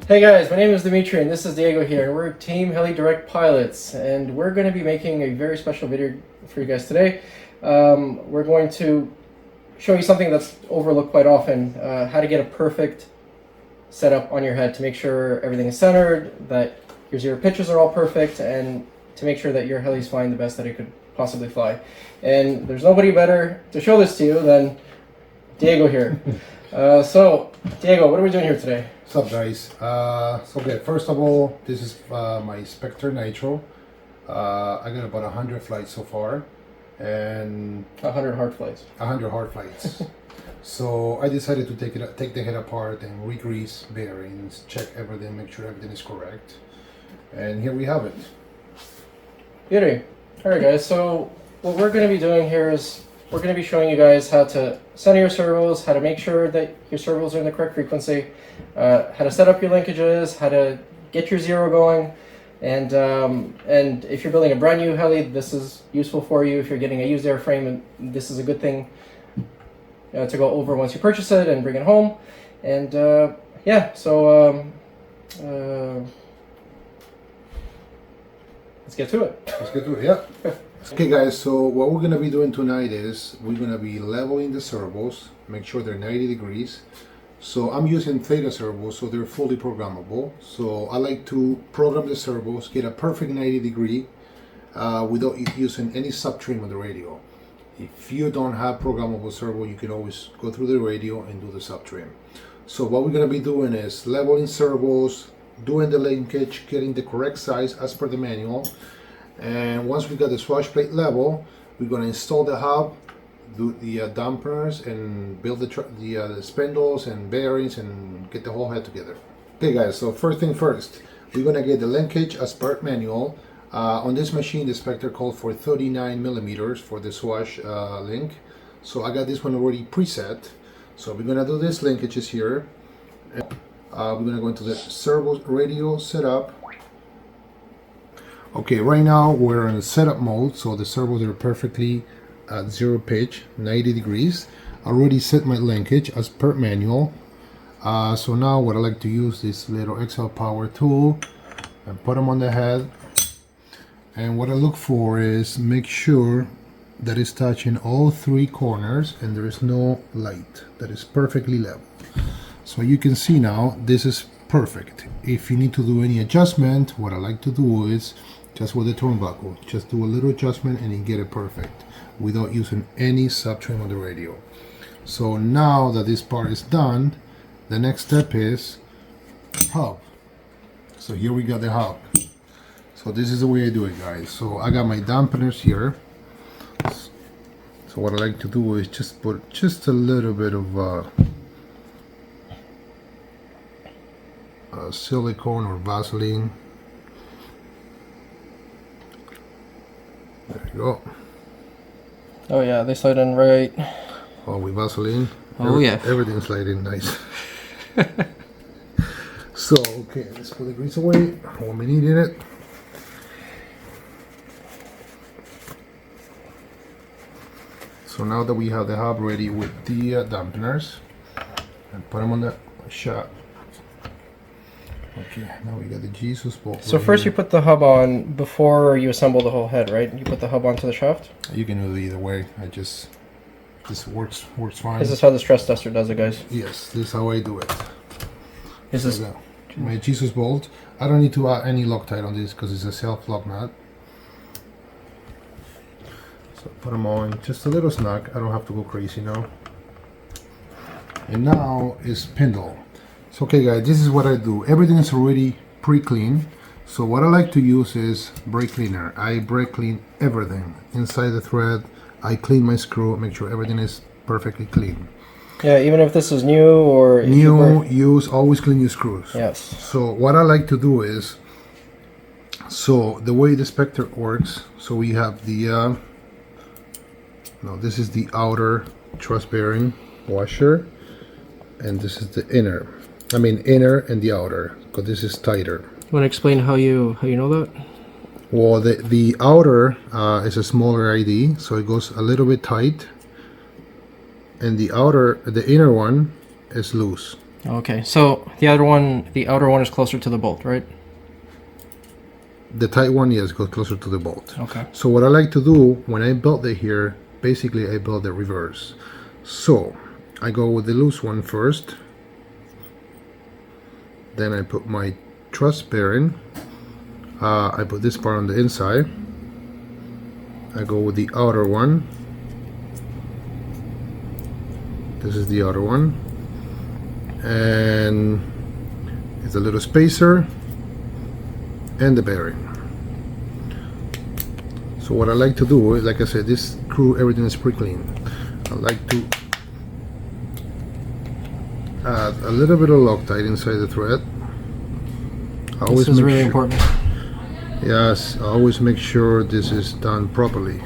Hey guys, my name is Dimitri and this is Diego here. We're Team HeliDirect pilots and we're going to be making a very special video for you guys today. We're going to show you something that's overlooked quite often, how to get a perfect setup on your head to make sure everything is centered, that your zero pitches are all perfect, and to make sure that your heli's flying the best that it could possibly fly. And there's nobody better to show this to you than Diego here. So, Diego, what are we doing here today? What's up, guys? Okay, first of all, this is my Spectre Nitro. I got about 100 flights so far, and 100 hard flights. 100 hard flights. So I decided to take the head apart and re-grease bearings, check everything, make sure everything is correct, and here we have it. Beauty. All right, guys. So what we're going to be doing here is we're going to be showing you guys how to center your servos, how to make sure that your servos are in the correct frequency, how to set up your linkages, how to get your zero going, and if you're building a brand new heli, this is useful for you. If you're getting a used airframe, this is a good thing to go over once you purchase it and bring it home. And yeah, so let's get to it. Let's get to it, yeah. Okay guys, so what we're going to be doing tonight is we're going to be leveling the servos, make sure they're 90 degrees. So I'm using theta servos, so they're fully programmable. So I like to program the servos, get a perfect 90 degree without using any subtrim on the radio. If you don't have programmable servo, you can always go through the radio and do the subtrim. So what we're going to be doing is leveling servos, doing the linkage, getting the correct size as per the manual. And once we got the swash plate level, we're going to install the hub, do the dampers, and build the spindles and bearings and get the whole head together. Okay guys, so first thing first, we're going to get the linkage as per manual. On this machine, the Spectre called for 39 millimeters for the swash link. So I got this one already preset. So we're going to do this linkages here. We're going to go into the servo radio setup. Okay, right now we're in setup mode, so the servos are perfectly at zero pitch, 90 degrees. I already set my linkage as per manual. So now what I like to use this little XL Power tool and put them on the head. And what I look for is make sure that it's touching all three corners and there is no light, that is perfectly level. So you can see now this is perfect. If you need to do any adjustment, what I like to do is just with the turnbuckle, just do a little adjustment and you get it perfect without using any subtrim on the radio. So now that this part is done, the next step is hub. So here we got the hub. So this is the way I do it, guys. So I got my dampeners here. So what I like to do is just put just a little bit of silicone or Vaseline. There you go. Oh yeah, they slide in right. Oh, with Vaseline. Oh yeah. Everything's sliding nice. So okay, let's put the grease away. Won't be needing it. So now that we have the hub ready with the dampeners, and put them on the shot. Okay, now we got the Jesus bolt. So right first here. you put the hub on before you assemble the whole head, right? You put the hub onto the shaft? You can do it either way. This works fine. This is how the stress tester does it, guys. Yes, this is how I do it. This So is my Jesus bolt. I don't need to add any Loctite on this because it's a self-lock nut. So put them on just a little snug. I don't have to go crazy now. And now is spindle. So okay guys, this is what I do. Everything is already pre-cleaned. So what I like to use is brake cleaner. I brake clean everything inside the thread. I clean my screw, make sure everything is perfectly clean. yeah, even if this is new or New, use, always clean your screws. Yes. So what I like to do is, so the way the Spectre works, so we have the, no, this is the outer truss bearing washer, and this is the inner. I mean inner and the outer, because this is tighter. You want to explain how you know that? Well, the outer is a smaller ID, so it goes a little bit tight, and the inner one is loose. Okay, so the outer one is closer to the bolt, right? The tight one, yes, goes closer to the bolt. Okay. So what I like to do when I build it here, basically I build the reverse. So I go with the loose one first. Then I put my truss bearing. I put this part on the inside. I go with the outer one. This is the outer one. And it's a little spacer and the bearing. So what I like to do is, like I said, this screw, everything is pre-clean. I like to add a little bit of Loctite inside the thread. This is really important. Yes, I always make sure this is done properly.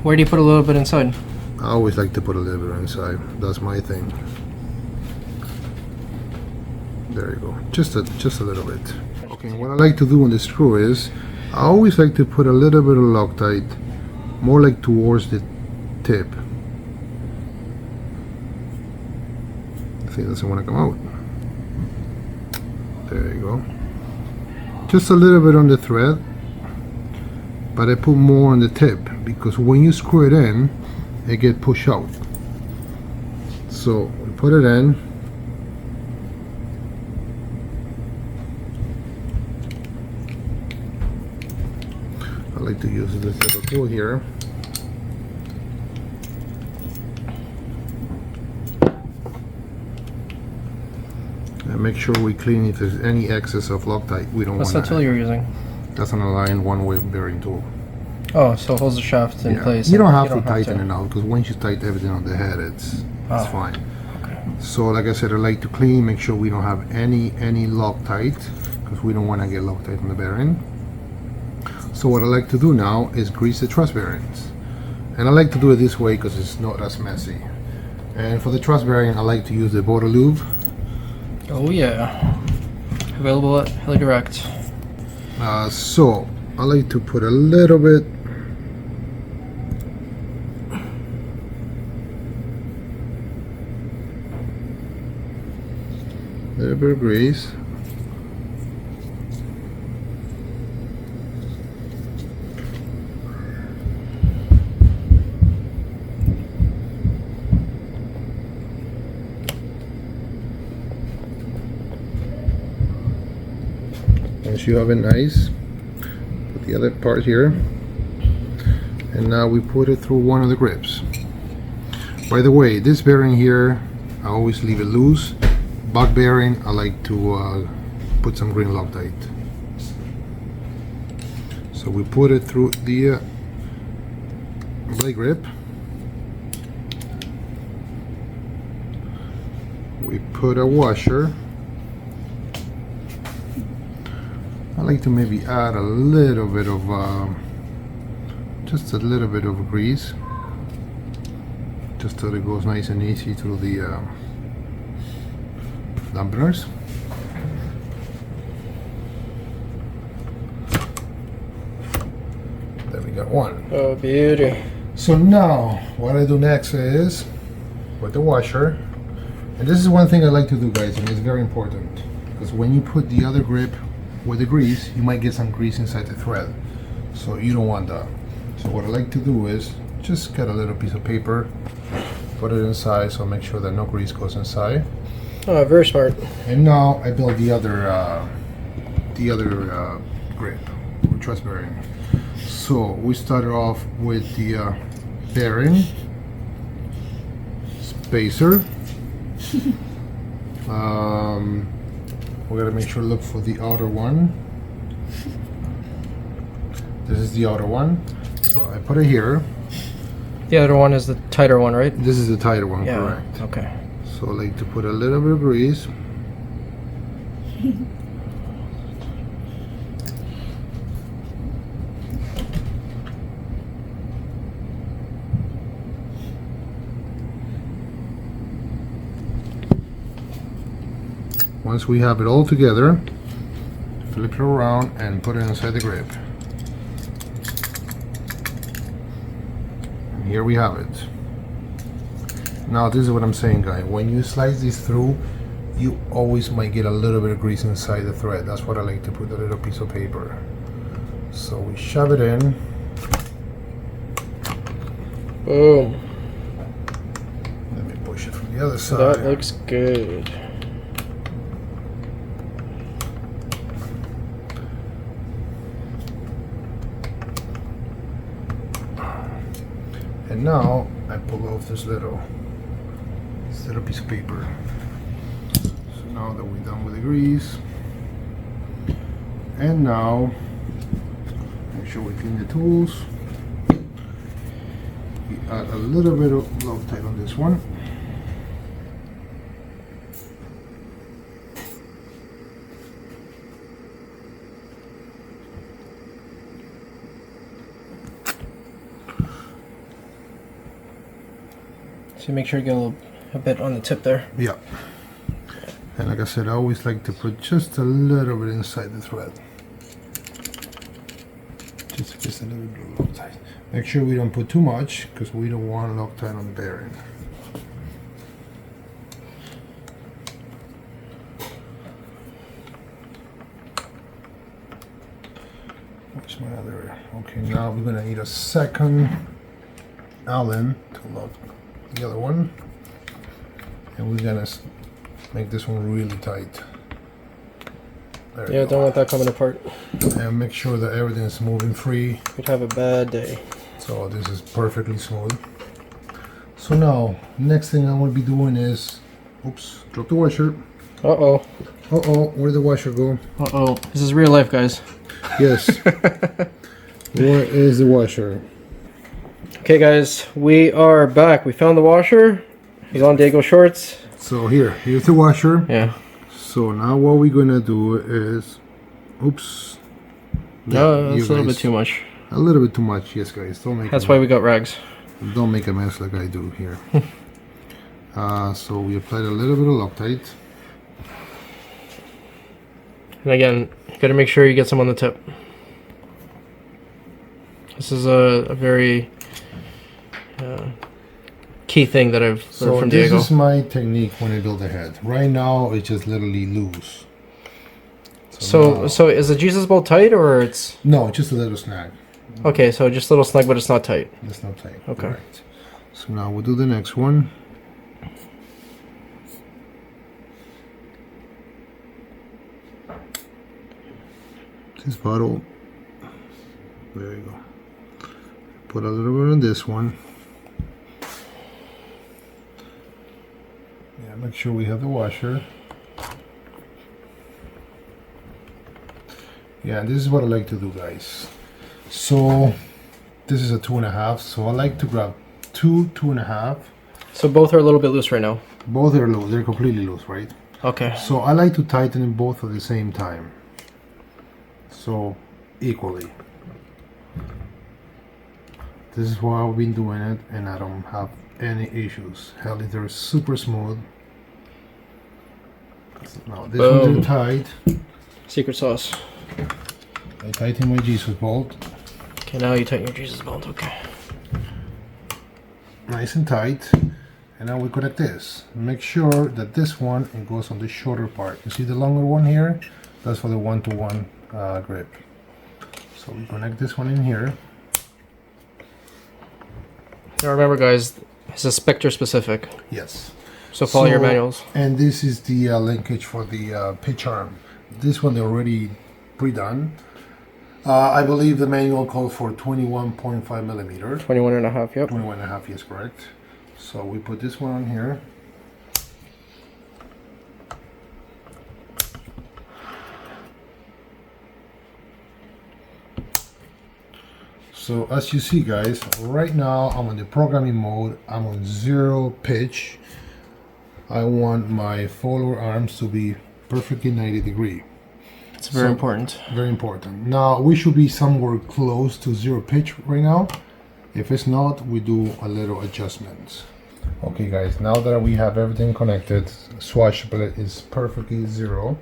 Where do you put a little bit inside? I always like to put a little bit inside. That's my thing. There you go. Just a little bit. Okay, what I like to do on the screw is I always like to put a little bit of Loctite, more like towards the tip. I think it doesn't want to come out. There you go. Just a little bit on the thread, but I put more on the tip because when you screw it in, it gets pushed out. So we put it in. I like to use this little tool here. And make sure we clean if there's any excess of Loctite. We don't want that. What's the tool you're using? That's an aligned one-way bearing tool. Oh, so it holds the shaft in place. You don't have to tighten it out because once you tighten everything on the head, it's fine. Okay. So like I said, I like to clean, make sure we don't have any Loctite because we don't want to get Loctite on the bearing. So what I like to do now is grease the truss bearings, and I like to do it this way because it's not as messy. And for the truss bearing, I like to use the Rotor lube. Oh yeah, available at HeliDirect. So I like to put a little bit of grease. Once you have it nice, put the other part here, and now we put it through one of the grips. By the way, this bearing here, I always leave it loose. Back bearing, I like to put some green Loctite. So we put it through the blade grip. We put a washer. I like to maybe add a little bit of just a little bit of grease, just so it goes nice and easy through the dampeners. There we got one. Oh, beauty. So now what I do next is with the washer, and this is one thing I like to do, guys, and it's very important because when you put the other grip with the grease, you might get some grease inside the thread, so you don't want that. So what I like to do is just get a little piece of paper, put it inside, so make sure that no grease goes inside. Oh, very smart. And now I build the other grip, or truss bearing. So we started off with the bearing, spacer. We gotta make sure to look for the outer one. This is the outer one. So I put it here. The other one is the tighter one, right? This is the tighter one, Yeah. correct. Okay. So I like to put a little bit of grease. Once we have it all together, flip it around and put it inside the grip. And here we have it. Now this is what I'm saying, guys. When you slice this through, you always might get a little bit of grease inside the thread. That's what I like to put, a little piece of paper. So we shove it in. Boom. Let me push it from the other side. That looks good. And now I pull off this little piece of paper. So now that we're done with the grease, and now make sure we clean the tools. We add a little bit of Loctite on this one. So make sure you get a bit on the tip there. Yeah. And like I said, I always like to put just a little bit inside the thread. Just a little bit of Loctite. Make sure we don't put too much because we don't want Loctite on the bearing. Where's my other? Okay, now we're gonna need a second Allen to lock the other one, and we're gonna make this one really tight. There Yeah, don't want that coming apart. And make sure that everything is moving free. We'd have a bad day. So this is perfectly smooth. So now, next thing I'm gonna be doing is, oops, drop the washer. Uh-oh. Uh-oh, where'd the washer go? Uh-oh. This is real life, guys. Yes. Where is the washer? Okay, guys, we are back. We found the washer. He's on Diego shorts. So here's the washer. Yeah. So now what we're gonna do is, oops. No, You that's a little bit guys- too much. A little bit too much, yes, guys. Don't make. That's why we got rags. Don't make a mess like I do here. So we applied a little bit of Loctite. And again, you gotta make sure you get some on the tip. This is a very key thing that I've learned So from this Diego. is my technique when I build a head. Right now, it's just literally loose. now- So is the Jesus bolt tight or it's No, just a little snag. okay? So just a little snug, but it's not tight. It's not tight. Okay. Correct. So now we'll do the next one. This bottle. There you go. Put a little bit on this one. Yeah, make sure we have the washer. Yeah, this is what I like to do, guys. So this is a 2.5, so I like to grab 2.5. So both are a little bit loose right now. Both are loose, they're completely loose, right? Okay. So I like to tighten them both at the same time. So equally. This is why I've been doing it, and I don't have any issues. Hell, they're super smooth. So now this Boom. one's tight. Secret sauce. I tighten my Jesus bolt. Okay, now you tighten your Jesus bolt. Okay. Nice and tight. And now we connect this. Make sure that this one it goes on the shorter part. You see the longer one here? That's for the one-to-one grip. So we connect this one in here. Now remember, guys, this is Spectre specific. Yes. So follow your manuals. And this is the linkage for the pitch arm. This one they already pre-done. I believe the manual called for 21.5 millimeter. 21 and a half, yep. 21 and a half, yes, correct. So we put this one on here. So as you see, guys, right now I'm on the programming mode. I'm on 0 pitch. I want my follower arms to be perfectly 90 degree. It's very important. Very important. Now we should be somewhere close to 0 pitch right now. If it's not, we do a little adjustments. Okay guys, now that we have everything connected, swatch plate is perfectly 0.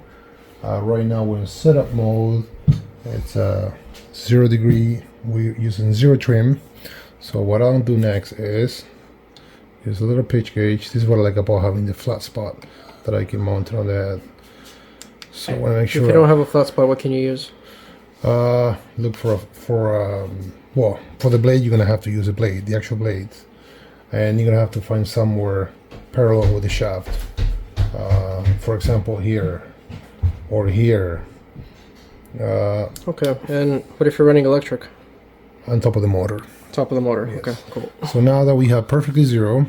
Right now we're in setup mode. It's 0 degree. We're using 0 trim. So what I'll do next is Here's a little pitch gauge. This is what I like about having the flat spot that I can mount it on the head. So I want to make sure. If you don't have a flat spot, what can you use? Look well, for the blade, you're gonna have to use a blade, the actual blade, and you're gonna have to find somewhere parallel with the shaft. For example, here or here. Okay, and what if you're running electric? On top of the motor. Top of the motor. Yes. Okay, cool. So now that we have perfectly zero,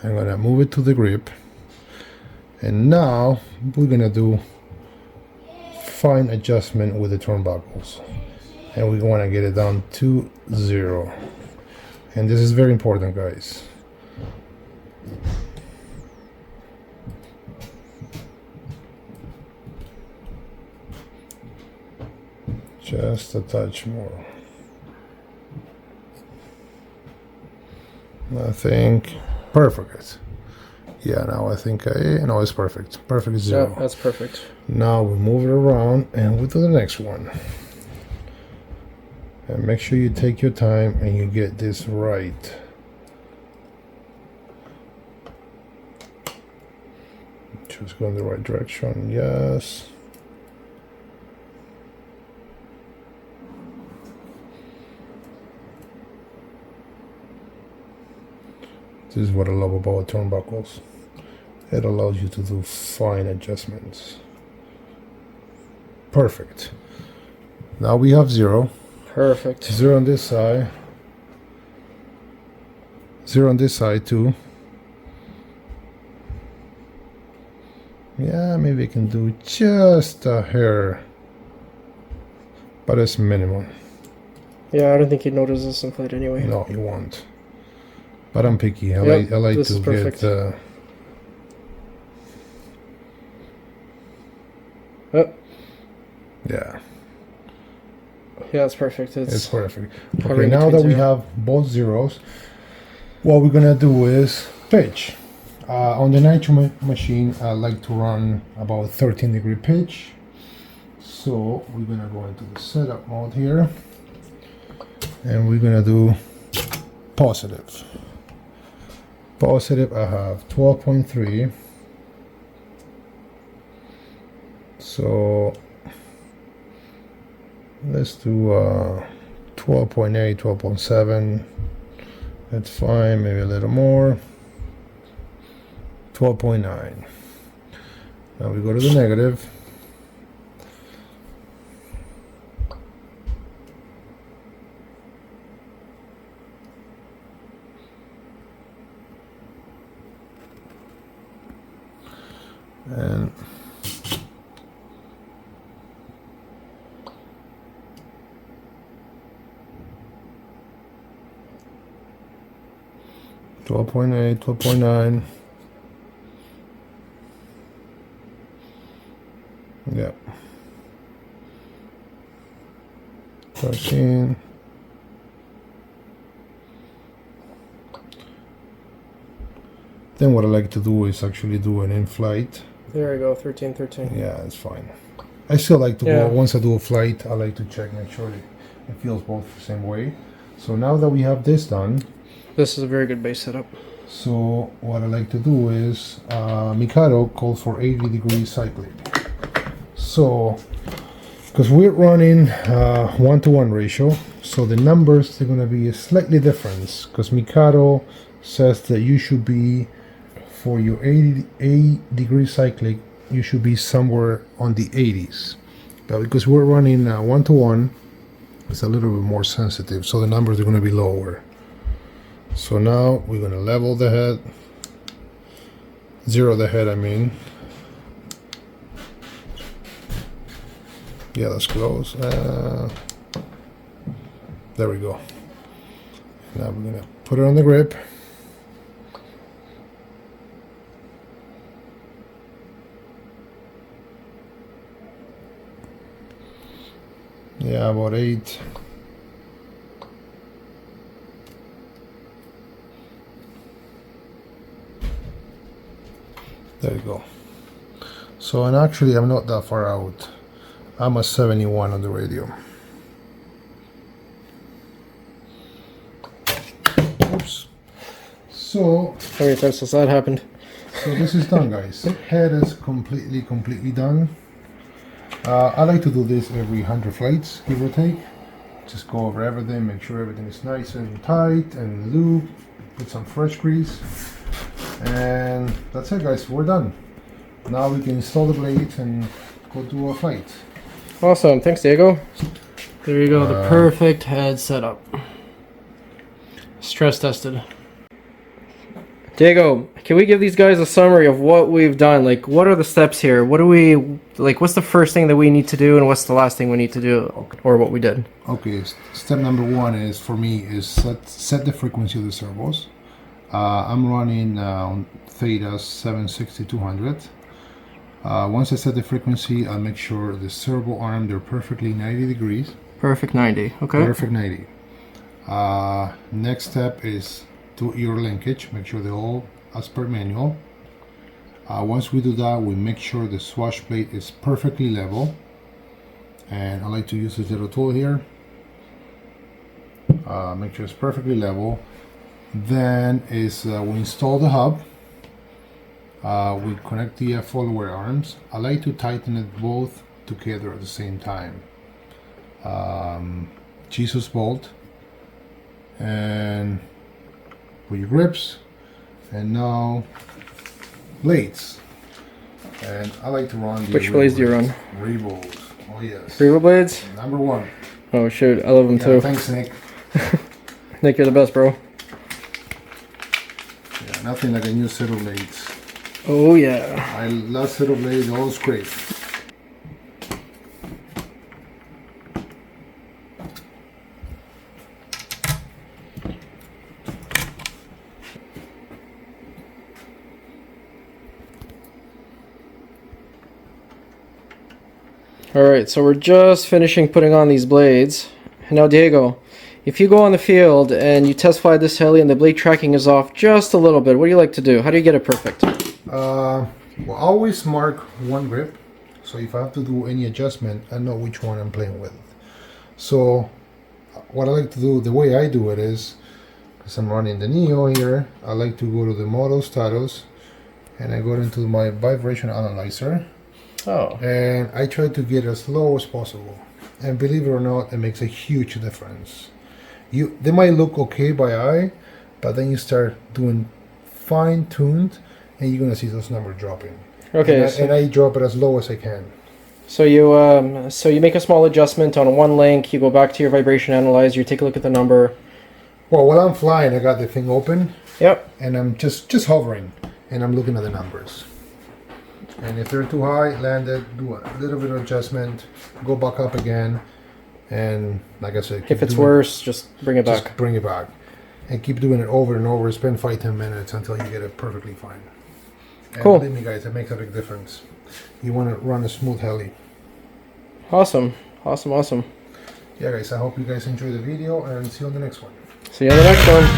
I'm gonna move it to the grip, and now we're gonna do fine adjustment with the turnbuckles, and we want to get it down to 0. And this is very important, guys. Just a touch more. I think perfect. Yeah, now I think no, it's perfect. Perfect 0. Yeah, that's perfect. Now we move it around and we do the next one. And make sure you take your time and you get this right. Just go in the right direction. Yes. This is what I love about turnbuckles. It allows you to do fine adjustments. Perfect. Now we have 0. Perfect. 0 on this side. 0 on this side too. Yeah, maybe I can do just a hair, but it's minimum. Yeah, I don't think you'd notice this in flight anyway. No, you won't. But I'm picky. I Yep, like this to is perfect. get. Yep. Yeah, Yeah, it's perfect. it's perfect. Okay, hovering now that between we 0. have both zeros, what we're gonna do is pitch. On the Nitro machine, I like to run about 13-degree pitch. So we're gonna go into the setup mode here, and we're gonna do positive. Positive, I have 12.3. So let's do 12.8, 12.7. That's fine, maybe a little more. 12.9. Now we go to the negative. And twelve point eight, 12.9. Yeah. 13. Then what I like to do is actually do an in-flight. There we go, 13, 13. Yeah, it's fine. I still like to go, once I do a flight, I like to check, make sure it feels both the same way. So now that we have this done, This is a very good base setup. so what I like to do is, Mikado calls for 80 degrees cycling. So, because we're running 1-to-1 ratio, so the numbers are going to be slightly different, because Mikado says that you should be, for your 80 degree cyclic, you should be somewhere on the 80s. But because we're running 1-to-1, it's a little bit more sensitive, so the numbers are going to be lower. So now we're going to level the head, zero the head, I mean. Yeah, that's close. There we go. Now we're going to put it on the grip. Yeah, about 8. There you go. So, and actually I'm not that far out. I'm a 71 on the radio. Oops. So, How many times has that happened? so this is done, guys. Head is completely done. I like to do this every 100 flights, give or take. Just go over everything, make sure everything is nice and tight and lube. Put some fresh grease. And that's it, guys. We're done. Now we can install the blades and go do a flight. Awesome. Thanks, Diego. There you go. The perfect head setup. Stress tested. Diego, can we give these guys a summary of what we've done? Like, what are the steps here? What do we, like, what's the first thing that we need to do and what's the last thing we need to do, or what we did? Okay, step number one is, for me, is set the frequency of the servos. I'm running on Theta 760-200. Once I set the frequency, I'll make sure the servo arm, they're perfectly 90 degrees. Perfect 90, okay. Perfect 90. Next step is do ear linkage, make sure they're all as per manual. Once we do that, we make sure the swash plate is perfectly level, and I like to use this little tool here. Make sure it's perfectly level. Then is we install the hub. We connect the follower arms. I like to tighten it both together at the same time. Jesus bolt, and put your grips, and now blades. And I like to run the Which blades do you run? Revos. Oh yes. Revo blades? Number one. Oh shoot, I love them Yeah, too. thanks, Nick. Nick, you're the best, bro. Yeah, nothing like a new set of blades. Oh yeah. I love set of blades, always great. Alright, so we're just finishing putting on these blades. Now Diego, if you go on the field and you test fly this heli and the blade tracking is off just a little bit, what do you like to do? How do you get it perfect? Well, always mark one grip, so if I have to do any adjustment, I know which one I'm playing with. So what I like to do, the way I do it is, because I'm running the Neo here, I like to go to the model status, and I go into my vibration analyzer. Oh. And I try to get as low as possible, and believe it or not, it makes a huge difference. They might look okay by eye, but then you start doing fine-tuned and you're gonna see those numbers dropping. Okay. And I drop it as low as I can. So you make a small adjustment on one link, you go back to your vibration analyzer, you take a look at the number. Well, while I'm flying, I got the thing open. Yep. And I'm just hovering, and I'm looking at the numbers. And if they're too high, land it, do a little bit of adjustment, go back up again, and like I said, If it's worse, just bring it back. Just bring it back, and keep doing it over and over. Spend 5-10 minutes until you get it perfectly fine. And cool. Believe me, guys, it makes a big difference. You want to run a smooth heli. Awesome, awesome, awesome. Yeah, guys, I hope you guys enjoy the video, and see you on the next one. See you on the next one.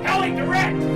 HeliDirect!